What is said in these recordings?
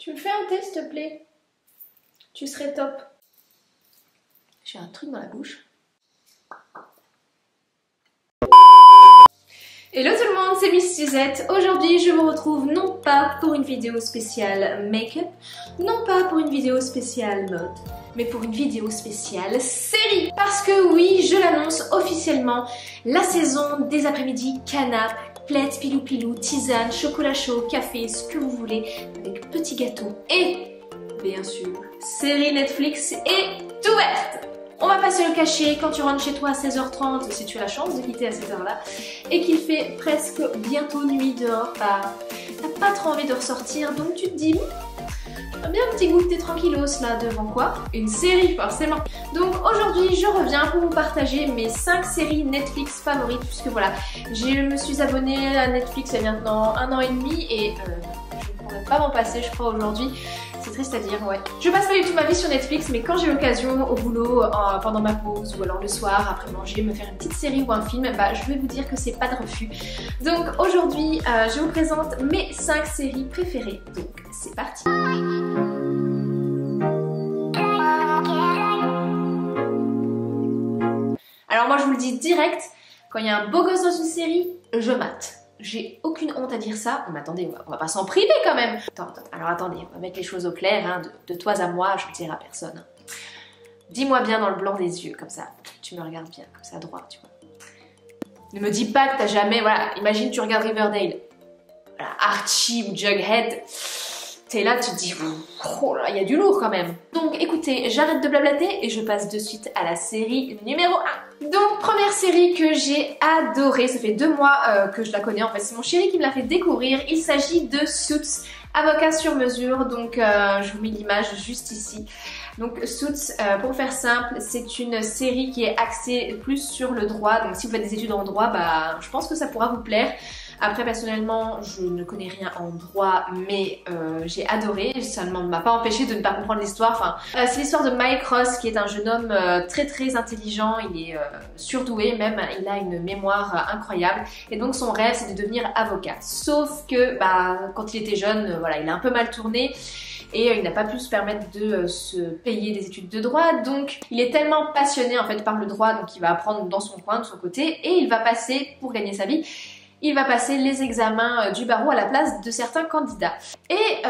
Tu me fais un thé s'il te plaît? Tu serais top. J'ai un truc dans la bouche. Hello tout le monde, c'est Miss Suzette. Aujourd'hui je vous retrouve non pas pour une vidéo spéciale make-up, non pas pour une vidéo spéciale mode, mais pour une vidéo spéciale série. Parce que oui, je l'annonce officiellement, la saison des après-midi canapé, plaid, pilou pilou, tisane, chocolat chaud, café, ce que vous voulez, avec petit gâteau et bien sûr, série Netflix est ouverte. On va pas se le cacher, quand tu rentres chez toi à 16h30, si tu as la chance de quitter à cette heure-là, et qu'il fait presque bientôt nuit dehors, bah, t'as pas trop envie de ressortir, donc tu te dis, bien un petit goûter tranquillos là, devant quoi? Une série forcément. Donc aujourd'hui, je reviens pour vous partager mes 5 séries Netflix favorites, puisque voilà, je me suis abonnée à Netflix il y a maintenant 1 an et demi, et je ne pourrais pas m'en passer, je crois, aujourd'hui. C'est triste à dire, ouais. Je passe pas du tout ma vie sur Netflix, mais quand j'ai l'occasion au boulot, pendant ma pause ou alors le soir, après manger, me faire une petite série ou un film, bah je vais vous dire que c'est pas de refus. Donc aujourd'hui, je vous présente mes 5 séries préférées. Donc c'est parti. Alors moi je vous le dis direct, quand il y a un beau gosse dans une série, je mate. J'ai aucune honte à dire ça. Mais attendez, on va pas s'en priver quand même. Alors attendez, on va mettre les choses au clair. Hein. De toi à moi, je ne dirai à personne. Dis-moi bien dans le blanc des yeux, comme ça. Tu me regardes bien, comme ça, droit, tu vois. Ne me dis pas que t'as jamais... Voilà, imagine tu regardes Riverdale. Voilà, Archie ou Jughead. T'es là, tu te dis... Oh là, il y a du lourd quand même. Donc écoutez, j'arrête de blablater et je passe de suite à la série numéro 1. Donc première série que j'ai adorée, ça fait 2 mois que je la connais en fait, c'est mon chéri qui me l'a fait découvrir. Il s'agit de Suits, avocat sur mesure, donc je vous mets l'image juste ici. Donc Suits, pour faire simple, c'est une série qui est axée plus sur le droit, donc si vous faites des études en droit, bah je pense que ça pourra vous plaire. Après personnellement je ne connais rien en droit mais j'ai adoré, ça ne m'a pas empêché de ne pas comprendre l'histoire. Enfin, c'est l'histoire de Mike Ross qui est un jeune homme très très intelligent, il est surdoué même, il a une mémoire incroyable et donc son rêve c'est de devenir avocat. Sauf que bah, quand il était jeune, voilà, il a un peu mal tourné. Et il n'a pas pu se permettre de se payer des études de droit, donc il est tellement passionné en fait par le droit, donc il va apprendre dans son coin, de son côté, et il va passer, pour gagner sa vie, il va passer les examens du barreau à la place de certains candidats. Et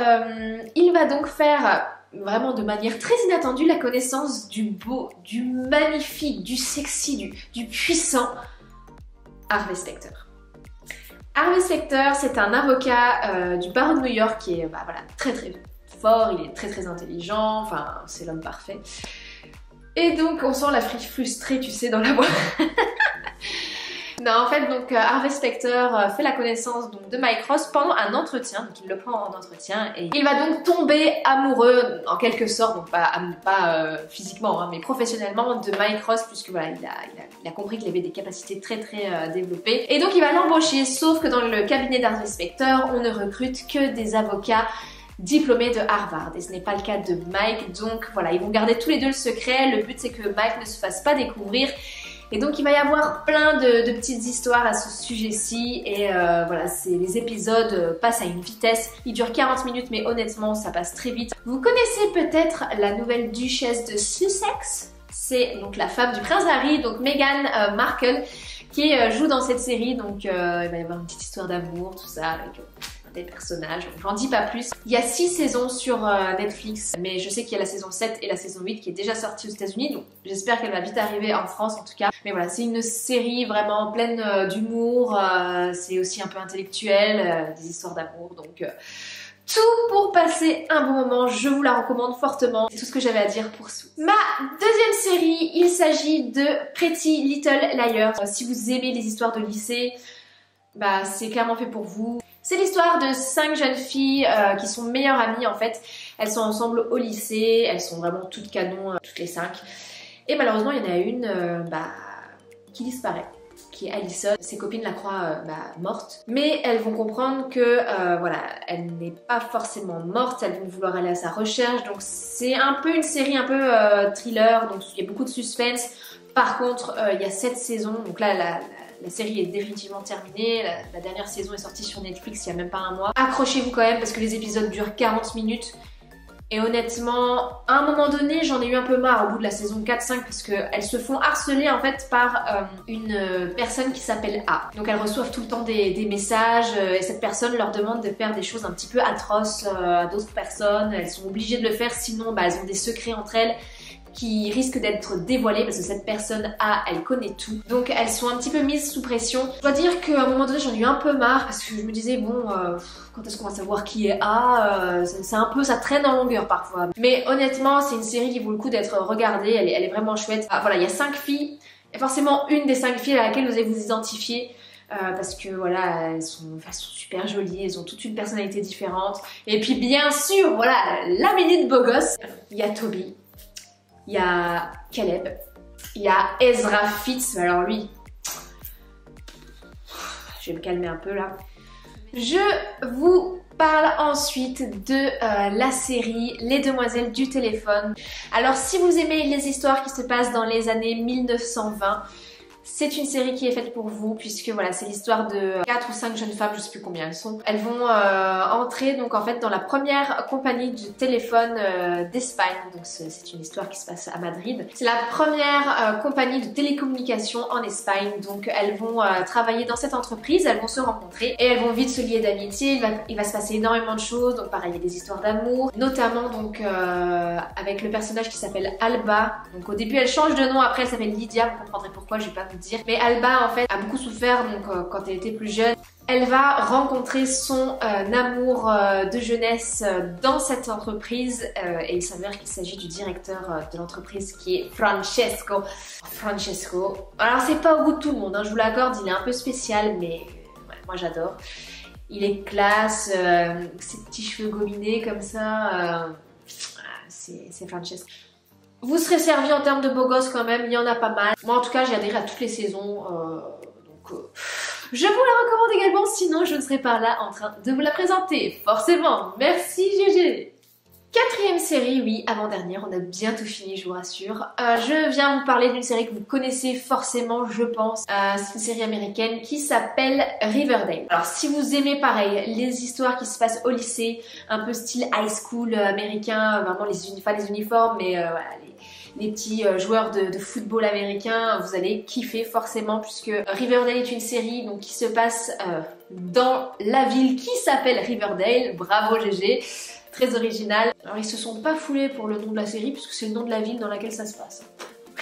il va donc faire vraiment de manière très inattendue la connaissance du beau, du magnifique, du sexy, du puissant Harvey Specter. Harvey Specter, c'est un avocat du barreau de New York qui est voilà, très très fort, il est très très intelligent, enfin c'est l'homme parfait. Et donc on sent la frustrée, tu sais, dans la voix. Non, en fait, donc Harvey Specter fait la connaissance donc, de Mike Ross pendant un entretien, donc il le prend en entretien et il va donc tomber amoureux en quelque sorte, donc pas physiquement, hein, mais professionnellement de Mike Ross, puisque voilà, il a compris qu'il avait des capacités très très développées. Et donc il va l'embaucher, sauf que dans le cabinet d'Harvey Specter, on ne recrute que des avocats diplômés de Harvard et ce n'est pas le cas de Mike, donc voilà, ils vont garder tous les deux le secret. Le but c'est que Mike ne se fasse pas découvrir. Et donc il va y avoir plein de petites histoires à ce sujet-ci et voilà, les épisodes passent à une vitesse. Ils durent 40 minutes mais honnêtement ça passe très vite. Vous connaissez peut-être la nouvelle duchesse de Sussex? C'est donc la femme du prince Harry, donc Meghan Markle, qui joue dans cette série. Donc il va y avoir une petite histoire d'amour, tout ça avec des personnages, donc j'en dis pas plus. Il y a 6 saisons sur Netflix, mais je sais qu'il y a la saison 7 et la saison 8 qui est déjà sortie aux États-Unis, donc j'espère qu'elle va vite arriver en France en tout cas. Mais voilà, c'est une série vraiment pleine d'humour, c'est aussi un peu intellectuel, des histoires d'amour, donc tout pour passer un bon moment, je vous la recommande fortement. C'est tout ce que j'avais à dire pour Suits. Ma deuxième série, il s'agit de Pretty Little Liars. Si vous aimez les histoires de lycée, bah c'est clairement fait pour vous. C'est l'histoire de 5 jeunes filles qui sont meilleures amies en fait. Elles sont ensemble au lycée, elles sont vraiment toutes canons, toutes les 5. Et malheureusement il y en a une qui disparaît, qui est Allison. Ses copines la croient morte. Mais elles vont comprendre que voilà, elle n'est pas forcément morte, elles vont vouloir aller à sa recherche. Donc c'est un peu une série un peu thriller, donc il y a beaucoup de suspense. Par contre il y a 7 saisons, donc là la série est définitivement terminée. La dernière saison est sortie sur Netflix il y a même pas un mois. Accrochez-vous quand même parce que les épisodes durent 40 minutes. Et honnêtement, à un moment donné, j'en ai eu un peu marre au bout de la saison 4-5 parce qu'elles se font harceler en fait par une personne qui s'appelle A. Donc elles reçoivent tout le temps des messages et cette personne leur demande de faire des choses un petit peu atroces à d'autres personnes. Elles sont obligées de le faire sinon elles ont des secrets entre elles qui risquent d'être dévoilés parce que cette personne A, elle connaît tout. Donc elles sont un petit peu mises sous pression. Je dois dire qu'à un moment donné, j'en ai eu un peu marre parce que je me disais bon, quand est-ce qu'on va savoir qui est A, c'est un peu, ça traîne en longueur parfois. Mais honnêtement, c'est une série qui vaut le coup d'être regardée, elle est vraiment chouette. Ah, voilà, il y a 5 filles, et forcément une des 5 filles à laquelle vous allez vous identifier. Parce que voilà, elles sont super jolies, elles ont toute une personnalité différente. Et puis bien sûr, voilà, la minute beau gosse. Il y a Toby. Il y a Caleb, il y a Ezra Fitz, alors lui, je vais me calmer un peu là. Je vous parle ensuite de la série Les Demoiselles du téléphone. Alors si vous aimez les histoires qui se passent dans les années 1920, c'est une série qui est faite pour vous puisque voilà, c'est l'histoire de 4 ou 5 jeunes femmes, je sais plus combien elles sont. Elles vont entrer donc en fait dans la première compagnie du téléphone d'Espagne. Donc c'est une histoire qui se passe à Madrid. C'est la première compagnie de télécommunications en Espagne. Donc elles vont travailler dans cette entreprise, elles vont se rencontrer et elles vont vite se lier d'amitié. Il va se passer énormément de choses. Donc pareil, il y a des histoires d'amour, notamment donc avec le personnage qui s'appelle Alba. Donc au début elle change de nom, après elle s'appelle Lydia, vous comprendrez pourquoi, je vais pas dire. Mais Alba en fait a beaucoup souffert donc quand elle était plus jeune. Elle va rencontrer son amour de jeunesse dans cette entreprise et il s'avère qu'il s'agit du directeur de l'entreprise qui est Francesco. Francesco, alors c'est pas au goût de tout le monde, hein, je vous l'accorde, il est un peu spécial mais ouais, moi j'adore. Il est classe, ses petits cheveux gominés comme ça, c'est Francesco. Vous serez servi en termes de beaux gosses quand même, il y en a pas mal. Moi en tout cas j'ai adhéré à toutes les saisons, je vous la recommande également, sinon je ne serai pas là en train de vous la présenter, forcément. Merci GG. Quatrième série, oui, avant-dernière, on a bientôt fini, je vous rassure. Je viens vous parler d'une série que vous connaissez forcément, je pense. C'est une série américaine qui s'appelle Riverdale. Alors si vous aimez pareil, les histoires qui se passent au lycée, un peu style high school américain, vraiment pas les uniformes, mais voilà, les petits joueurs de football américain, vous allez kiffer forcément puisque Riverdale est une série donc, qui se passe dans la ville qui s'appelle Riverdale. Bravo GG, très original. Alors ils se sont pas foulés pour le nom de la série puisque c'est le nom de la ville dans laquelle ça se passe,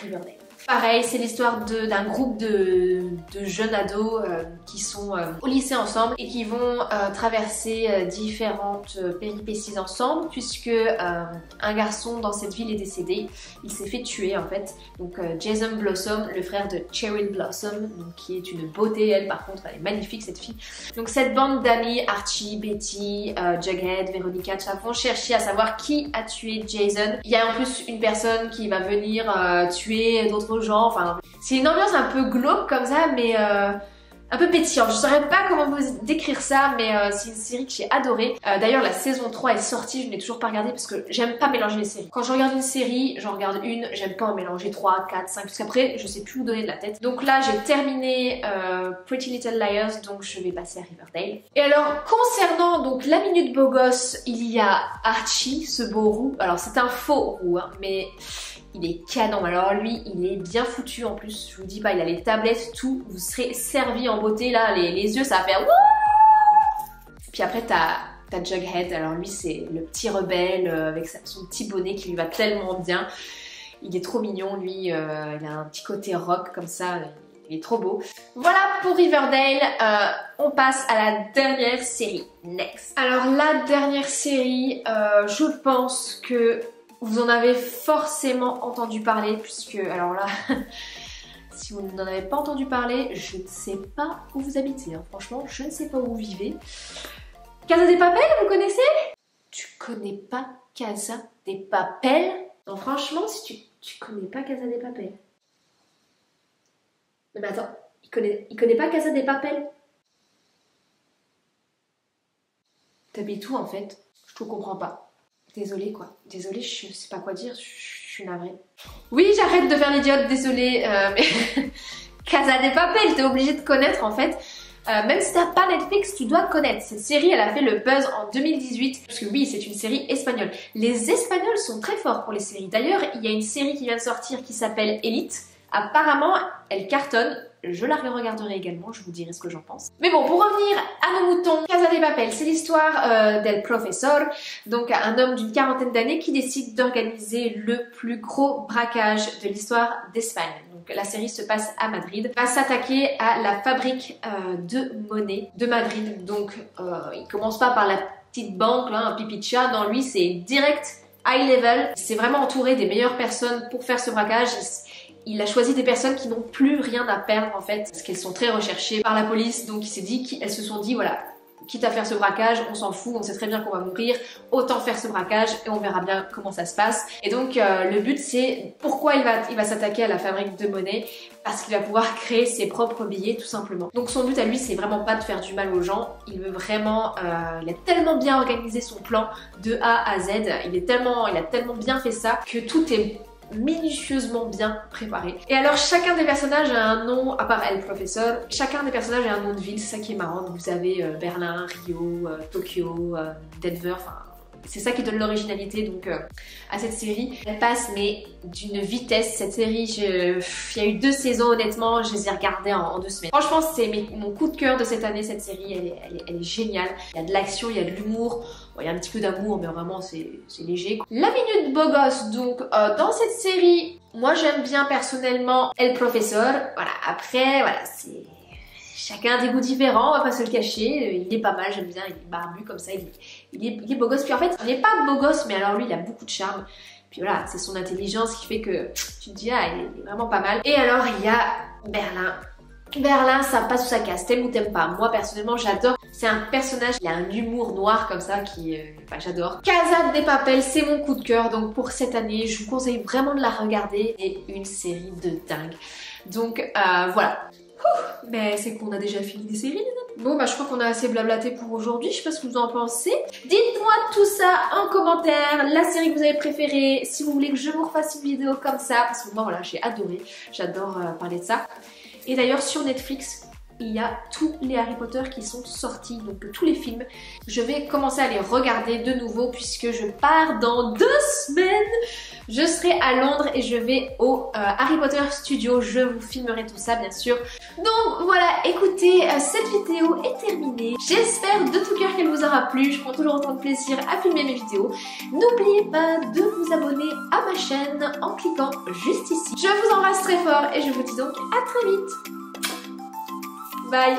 Riverdale. Pareil, c'est l'histoire d'un groupe de jeunes ados qui sont au lycée ensemble et qui vont traverser différentes péripéties ensemble puisque un garçon dans cette ville est décédé. Il s'est fait tuer en fait. Donc Jason Blossom, le frère de Cheryl Blossom, donc, qui est une beauté, elle par contre, elle est magnifique cette fille. Donc cette bande d'amis, Archie, Betty, Jughead, Veronica, tout ça, vont chercher à savoir qui a tué Jason. Il y a en plus une personne qui va venir tuer d'autres gens, enfin c'est une ambiance un peu glauque comme ça mais un peu pétillante. Je saurais pas comment vous décrire ça mais c'est une série que j'ai adorée. D'ailleurs la saison 3 est sortie, je n'ai toujours pas regardé parce que j'aime pas mélanger les séries. Quand je regarde une série, j'en regarde une, j'aime pas en mélanger 3, 4, 5 parce qu'après je sais plus où donner de la tête. Donc là j'ai terminé Pretty Little Liars, donc je vais passer à Riverdale. Et alors concernant donc la minute beau gosse, il y a Archie, ce beau roux. Alors c'est un faux roux hein, mais il est canon. Alors lui, il est bien foutu en plus. Je vous dis pas, il a les tablettes, tout. Vous serez servi en beauté là. Les yeux, ça va faire wouh. Puis après, t'as Jughead. Alors lui, c'est le petit rebelle avec son petit bonnet qui lui va tellement bien. Il est trop mignon, lui. Il a un petit côté rock comme ça. Il est trop beau. Voilà pour Riverdale. On passe à la dernière série. Next. Alors la dernière série, je pense que vous en avez forcément entendu parler puisque, alors là, si vous n'en avez pas entendu parler, je ne sais pas où vous habitez. Hein. Franchement, je ne sais pas où vous vivez. Casa de Papel, vous connaissez? Tu connais pas Casa de Papel? Non, franchement, si tu connais pas Casa de Papel. Mais attends, il connaît pas Casa de Papel? T'habites où en fait? Je te comprends pas. Désolée quoi, désolée, je sais pas quoi dire, je suis navrée. Oui, j'arrête de faire l'idiote, désolée, mais Casa de Papel, t'es obligé de connaître en fait. Même si t'as pas Netflix, tu dois connaître. Cette série, elle a fait le buzz en 2018. Parce que oui, c'est une série espagnole. Les Espagnols sont très forts pour les séries. D'ailleurs, il y a une série qui vient de sortir qui s'appelle Elite. Apparemment, elle cartonne. Je la regarderai également, je vous dirai ce que j'en pense. Mais bon, pour revenir à nos moutons, Casa de Papel, c'est l'histoire del professeur, donc un homme d'une quarantaine d'années qui décide d'organiser le plus gros braquage de l'histoire d'Espagne. Donc la série se passe à Madrid, va s'attaquer à la fabrique de monnaie de Madrid. Donc il commence pas par la petite banque, là, un pipi de chat, non, lui c'est direct high level. C'est vraiment entouré des meilleures personnes pour faire ce braquage. Il a choisi des personnes qui n'ont plus rien à perdre en fait, parce qu'elles sont très recherchées par la police, donc il s'est dit, elles se sont dit voilà, quitte à faire ce braquage, on s'en fout, on sait très bien qu'on va mourir, autant faire ce braquage et on verra bien comment ça se passe. Et donc le but c'est, pourquoi il va s'attaquer à la fabrique de monnaie? Parce qu'il va pouvoir créer ses propres billets tout simplement. Donc son but à lui c'est vraiment pas de faire du mal aux gens, il veut vraiment, il a tellement bien organisé son plan de A à Z, il a tellement bien fait ça que tout est minutieusement bien préparé. Et alors chacun des personnages a un nom, à part El Professeur, chacun des personnages a un nom de ville, c'est ça qui est marrant. Donc vous avez Berlin, Rio, Tokyo, Denver, enfin c'est ça qui donne l'originalité donc à cette série. Elle passe mais d'une vitesse cette série, il y a eu 2 saisons honnêtement, je les ai regardées en 2 semaines. Franchement c'est mon coup de cœur de cette année cette série, elle est géniale. Il y a de l'action, il y a de l'humour, bon, il y a un petit peu d'amour mais vraiment c'est léger. La minute beau gosse donc dans cette série, moi j'aime bien personnellement El Professeur, voilà après voilà c'est... Chacun a des goûts différents, on va pas se le cacher, il est pas mal, j'aime bien, il est barbu comme ça, il est beau gosse. Puis en fait, il n'est pas beau gosse, mais alors lui, il a beaucoup de charme. Puis voilà, c'est son intelligence qui fait que tu te dis, ah, il est vraiment pas mal. Et alors, il y a Berlin. Berlin, ça passe ou ça casse, t'aimes ou t'aimes pas. Moi, personnellement, j'adore. C'est un personnage, il a un humour noir comme ça qui... j'adore. Casa de Papel, c'est mon coup de cœur. Donc pour cette année, je vous conseille vraiment de la regarder. Et une série de dingue. Donc voilà. Mais c'est qu'on a déjà fini des séries, les amis. Bon bah je crois qu'on a assez blablaté pour aujourd'hui, je sais pas ce que vous en pensez. Dites-moi tout ça en commentaire, la série que vous avez préférée, si vous voulez que je vous refasse une vidéo comme ça, parce que moi voilà j'ai adoré, j'adore parler de ça. Et d'ailleurs sur Netflix, il y a tous les Harry Potter qui sont sortis, donc tous les films. Je vais commencer à les regarder de nouveau puisque je pars dans 2 semaines. Je serai à Londres et je vais au Harry Potter Studio. Je vous filmerai tout ça bien sûr. Donc voilà, écoutez, cette vidéo est terminée. J'espère de tout cœur qu'elle vous aura plu. Je prends toujours autant de plaisir à filmer mes vidéos. N'oubliez pas de vous abonner à ma chaîne en cliquant juste ici. Je vous embrasse très fort et je vous dis donc à très vite. Bye.